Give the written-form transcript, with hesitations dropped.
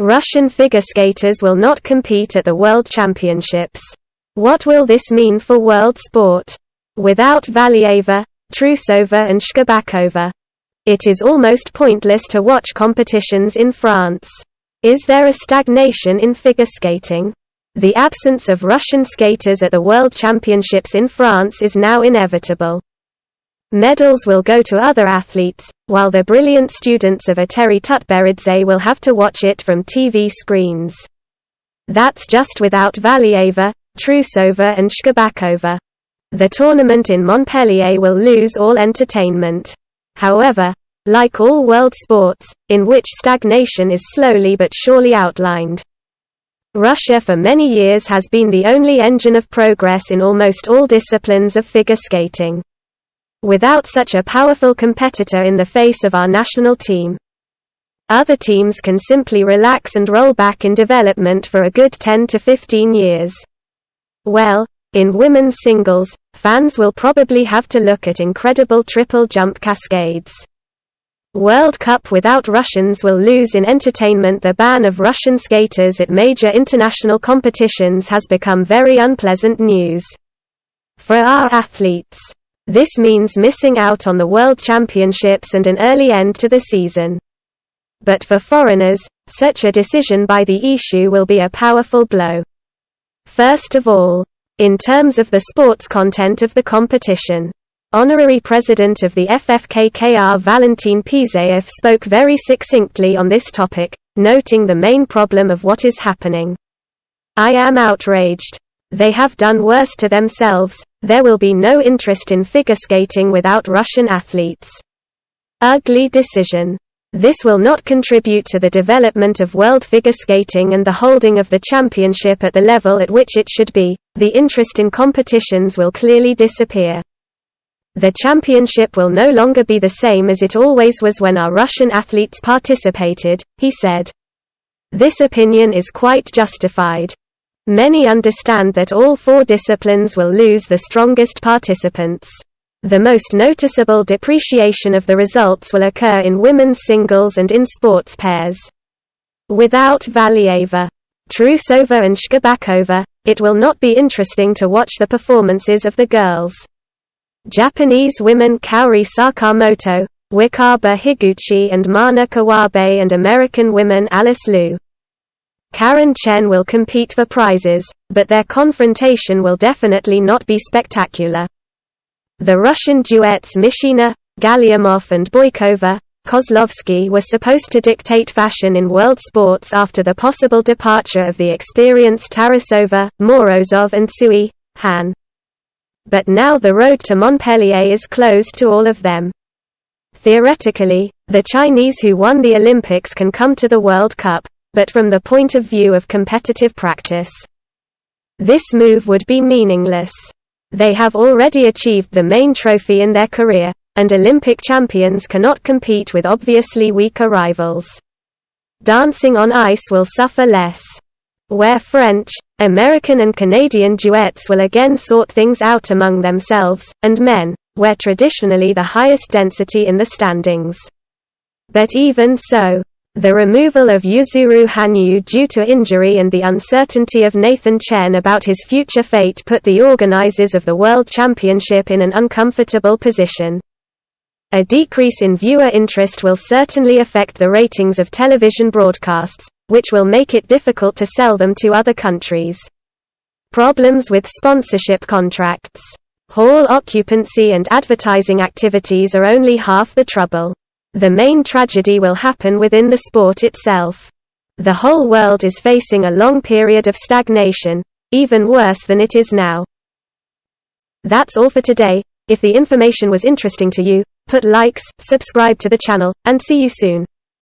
Russian figure skaters will not compete at the World Championships. What will this mean for world sport? Without Valieva, Trusova and Shcherbakova, it is almost pointless to watch competitions in France. Is there a stagnation in figure skating? The absence of Russian skaters at the World Championships in France is now inevitable. Medals will go to other athletes, while the brilliant students of Ateri Tutberidze will have to watch it from TV screens. That's just without Valieva, Trusova and Shcherbakova. The tournament in Montpellier will lose all entertainment. However, like all world sports, in which stagnation is slowly but surely outlined, Russia for many years has been the only engine of progress in almost all disciplines of figure skating. Without such a powerful competitor in the face of our national team, other teams can simply relax and roll back in development for a good 10 to 15 years. Well, in women's singles, fans will probably have to look at incredible triple jump cascades. World Cup without Russians will lose in entertainment. The ban of Russian skaters at major international competitions has become very unpleasant news. For our athletes, this means missing out on the World Championships and an early end to the season. But for foreigners, such a decision by the issue will be a powerful blow. First of all, in terms of the sports content of the competition, Honorary President of the FFKKR Valentin Pizayev spoke very succinctly on this topic, noting the main problem of what is happening. I am outraged. They have done worse to themselves. There will be no interest in figure skating without Russian athletes. Ugly decision. This will not contribute to the development of world figure skating and the holding of the championship at the level at which it should be. The interest in competitions will clearly disappear. The championship will no longer be the same as it always was when our Russian athletes participated, he said. This opinion is quite justified. Many understand that all four disciplines will lose the strongest participants. The most noticeable depreciation of the results will occur in women's singles and in sports pairs. Without Valieva, Trusova and Shcherbakova, it will not be interesting to watch the performances of the girls. Japanese women Kaori Sakamoto, Wakabe Higuchi and Mana Kawabe, and American women Alice Liu, Karen Chen will compete for prizes, but their confrontation will definitely not be spectacular. The Russian duets Mishina, Galyamov and Boykova, Kozlovsky were supposed to dictate fashion in world sports after the possible departure of the experienced Tarasova, Morozov and Sui, Han. But now the road to Montpellier is closed to all of them. Theoretically, the Chinese who won the Olympics can come to the World Cup, but from the point of view of competitive practice, this move would be meaningless. They have already achieved the main trophy in their career, and Olympic champions cannot compete with obviously weaker rivals. Dancing on ice will suffer less. Where French, American and Canadian duets will again sort things out among themselves, and men, where traditionally the highest density in the standings. But even so, the removal of Yuzuru Hanyu due to injury and the uncertainty of Nathan Chen about his future fate put the organizers of the World Championship in an uncomfortable position. A decrease in viewer interest will certainly affect the ratings of television broadcasts, which will make it difficult to sell them to other countries. Problems with sponsorship contracts, hall occupancy and advertising activities are only half the trouble. The main tragedy will happen within the sport itself. The whole world is facing a long period of stagnation, even worse than it is now. That's all for today. If the information was interesting to you, put likes, subscribe to the channel, and see you soon.